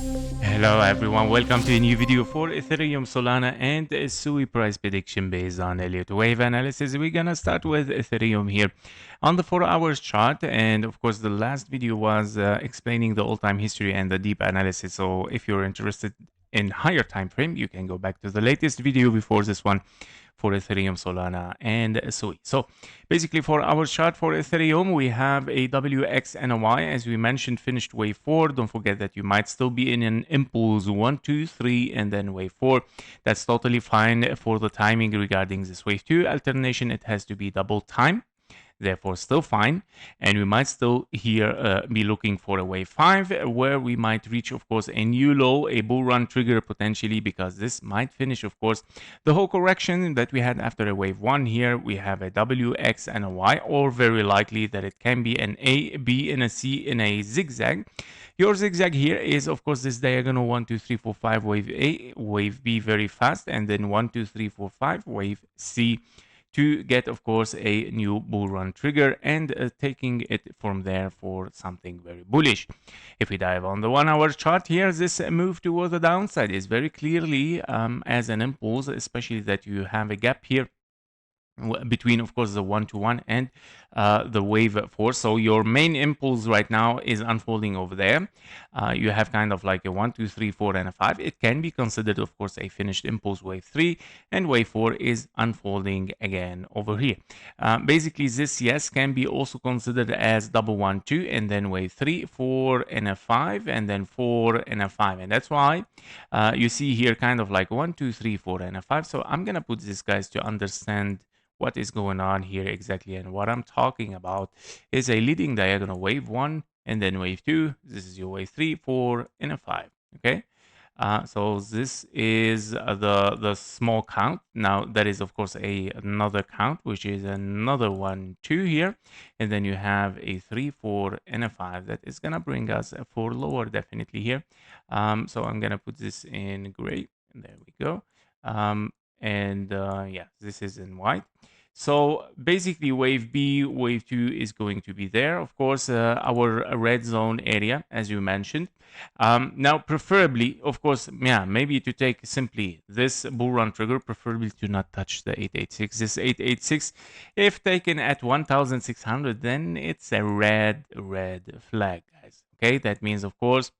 Hello everyone, welcome to a new video for Ethereum, Solana and SUI price prediction based on Elliott Wave analysis. We're gonna start with Ethereum here on the 4 hours chart, and of course the last video was explaining the all-time history and the deep analysis. So if you're interested in higher time frame, you can go back to the latest video before this one for Ethereum, Solana, and SUI. So basically for our chart for Ethereum, we have a WX and a Y. As we mentioned, finished wave 4. Don't forget that you might still be in an impulse 1, 2, 3, and then wave 4. That's totally fine for the timing regarding this wave 2 alternation. It has to be double time, therefore still fine, and we might still here be looking for a wave 5 where we might reach, of course, a new low, a bull run trigger potentially, because this might finish, of course, the whole correction that we had after a wave 1. Here we have a WX and a Y, or very likely that it can be an A, B, and a C in a zigzag. Your zigzag here is, of course, this diagonal 1, 2, 3, 4, 5 wave A, wave B very fast, and then 1, 2, 3, 4, 5 wave C, to get, of course, a new bull run trigger, and taking it from there for something very bullish. If we dive on the 1 hour chart here, this move toward the downside is very clearly as an impulse, especially that you have a gap here between, of course, the 1-to-1 and the wave 4. So your main impulse right now is unfolding over there. You have kind of like a 1, 2, 3, 4, and a 5. It can be considered, of course, a finished impulse wave 3, and wave 4 is unfolding again over here. Basically, this, yes, can be also considered as double 1, 2, and then wave 3, 4, and a 5, and then 4 and a 5. And that's why you see here kind of like 1, 2, 3, 4, and a 5. So I'm going to put this, guys, to understand what is going on here exactly. And what I'm talking about is a leading diagonal wave 1 and then wave 2. This is your wave 3, 4, and a 5. Okay. So this is the small count. Now that is, of course, another count, which is another 1, 2 here, and then you have a 3, 4, and a 5. That is gonna bring us a 4 lower definitely here. So I'm gonna put this in gray, and there we go. Yeah, this is in white. So basically wave B, wave 2 is going to be there. Of course, our red zone area, as you mentioned. Now, preferably, of course, yeah, maybe to take simply this bull run trigger, preferably to not touch the 886. This 886, if taken at 1,600, then it's a red flag, guys. Okay, that means, of course,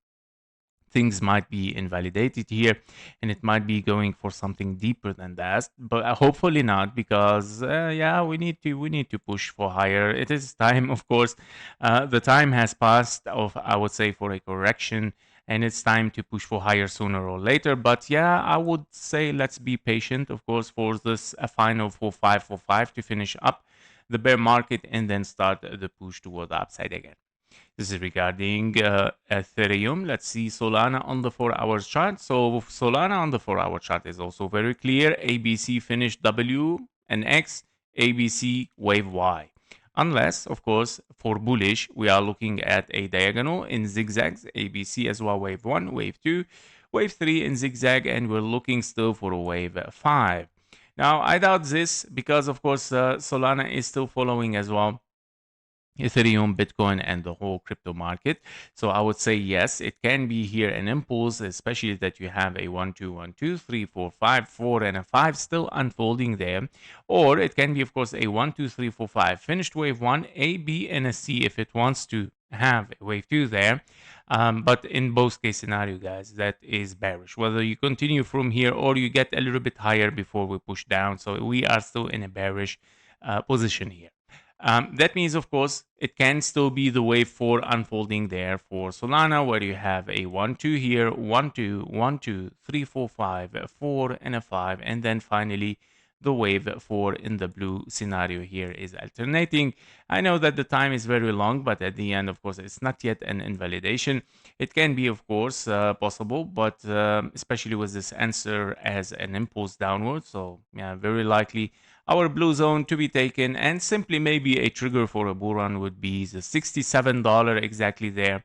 things might be invalidated here, and it might be going for something deeper than that, but hopefully not, because yeah, we need to push for higher. It is time, of course. The time has passed of, I would say, for a correction, and it's time to push for higher sooner or later. But yeah, I would say let's be patient, of course, for this final 4545 to finish up the bear market and then start the push toward the upside again. This is regarding Ethereum. Let's see Solana on the 4 hours chart. So Solana on the 4 hour chart is also very clear. ABC finished W and X, ABC wave Y. Unless, of course, for bullish, we are looking at a diagonal in zigzags, ABC as well, wave 1, wave 2, wave 3 in zigzag, and we're looking still for a wave 5. Now, I doubt this because, of course, Solana is still following as well Ethereum, Bitcoin, and the whole crypto market. So I would say yes, it can be here an impulse, especially that you have a 1, 2, 1, 2, 3, 4, 5, 4, and a 5 still unfolding there. Or it can be, of course, a 1, 2, 3, 4, 5 finished wave 1, A, B, and a C if it wants to have a wave 2 there. But in both case scenario, guys, that is bearish. Whether you continue from here or you get a little bit higher before we push down. So we are still in a bearish position here. That means, of course, it can still be the wave 4 unfolding there for Solana, where you have a 1, 2 here, 1, 2, 1, 2, 3, 4, 5, 4, and a 5, and then finally the wave 4 in the blue scenario here is alternating. I know that the time is very long, but at the end, of course, it's not yet an invalidation. It can be, of course, possible, but especially with this answer as an impulse downward. So yeah, very likely our blue zone to be taken, and simply maybe a trigger for a bull run would be the $67 exactly there.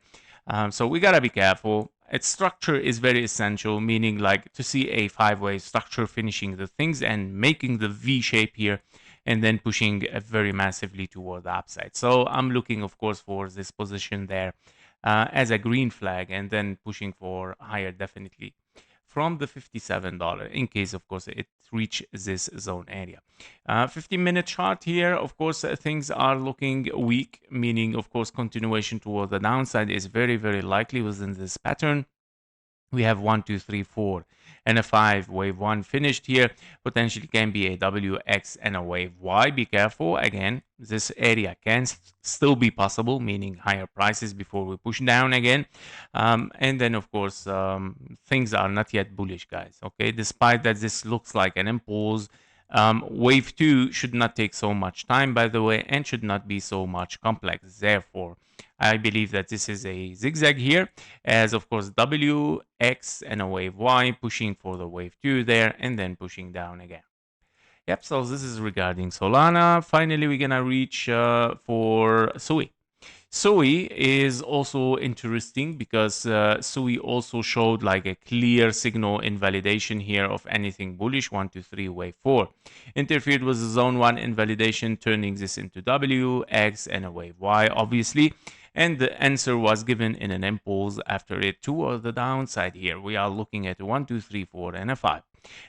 So we gotta be careful. Its structure is very essential, meaning like to see a 5-way structure finishing the things and making the V shape here, and then pushing very massively toward the upside. So I'm looking, of course, for this position there as a green flag, and then pushing for higher definitely from the $57 in case, of course, it reach this zone area. 15-minute chart here, of course, things are looking weak, meaning, of course, continuation toward the downside is very, very likely within this pattern. We have 1, 2, 3, 4, and a 5. Wave 1 finished here. Potentially can be a WX and a wave Y. Be careful. Again, this area can still be possible, meaning higher prices before we push down again. And then, of course, things are not yet bullish, guys. Okay, despite that this looks like an impulse. Wave 2 should not take so much time, by the way, and should not be so much complex. Therefore, I believe that this is a zigzag here, as of course W, X, and a wave Y, pushing for the wave 2 there, and then pushing down again. Yep, so this is regarding Solana. Finally, we're gonna reach for SUI. SUI is also interesting because SUI also showed like a clear signal invalidation here of anything bullish. 1, 2, 3, wave 4 interfered with the zone 1 invalidation, turning this into W, X, and a wave Y, obviously. And the answer was given in an impulse after it toward the downside here. We are looking at 1, 2, 3, 4, and a 5.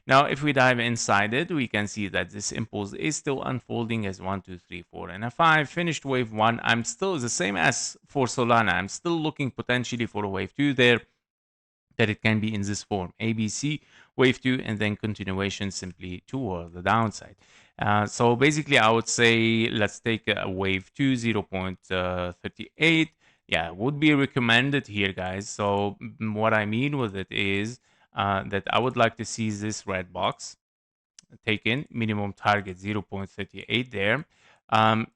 Now, if we dive inside it, we can see that this impulse is still unfolding as 1, 2, 3, 4, and a 5. Finished wave 1. I'm still the same as for Solana. I'm still looking potentially for a wave 2 there, that it can be in this form. ABC, wave 2, and then continuation simply toward the downside. So basically, I would say let's take a wave 2, 0.38. Yeah, would be recommended here, guys. So what I mean with it is that I would like to see this red box taken, minimum target 0.38 there.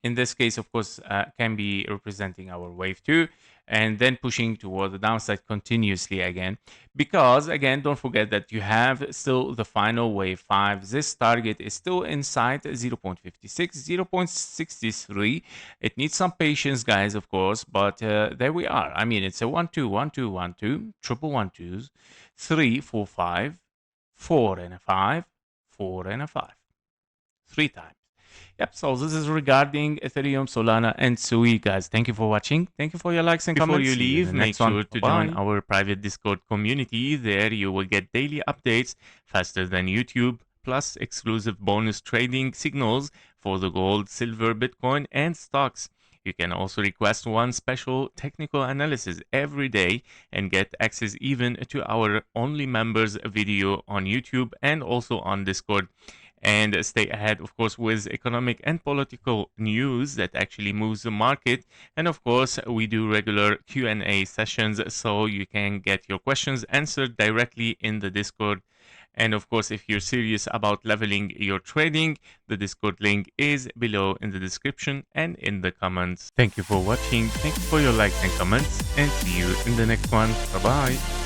In this case, of course, can be representing our wave 2, and then pushing toward the downside continuously again. Because, again, don't forget that you have still the final wave 5. This target is still inside 0.56, 0.63. It needs some patience, guys, of course, but there we are. I mean, it's a 1, 2, 1, 2, 1, 2, triple 1, 2s, 3, 4, 5, 4, and a 5, 4, and a 5. 3 times. Yep, so this is regarding Ethereum, Solana, and SUI, guys. Thank you for watching. Thank you for your likes and comments. Before you leave, make sure to join our private Discord community. There you will get daily updates faster than YouTube, plus exclusive bonus trading signals for the gold, silver, Bitcoin, and stocks. You can also request one special technical analysis every day and get access even to our only members video on YouTube and also on Discord. And stay ahead, of course, with economic and political news that actually moves the market. And of course, we do regular Q&A sessions, so you can get your questions answered directly in the Discord. And of course, if you're serious about leveling your trading, the Discord link is below in the description and in the comments. Thank you for watching. Thank you for your likes and comments, and see you in the next one. Bye-bye.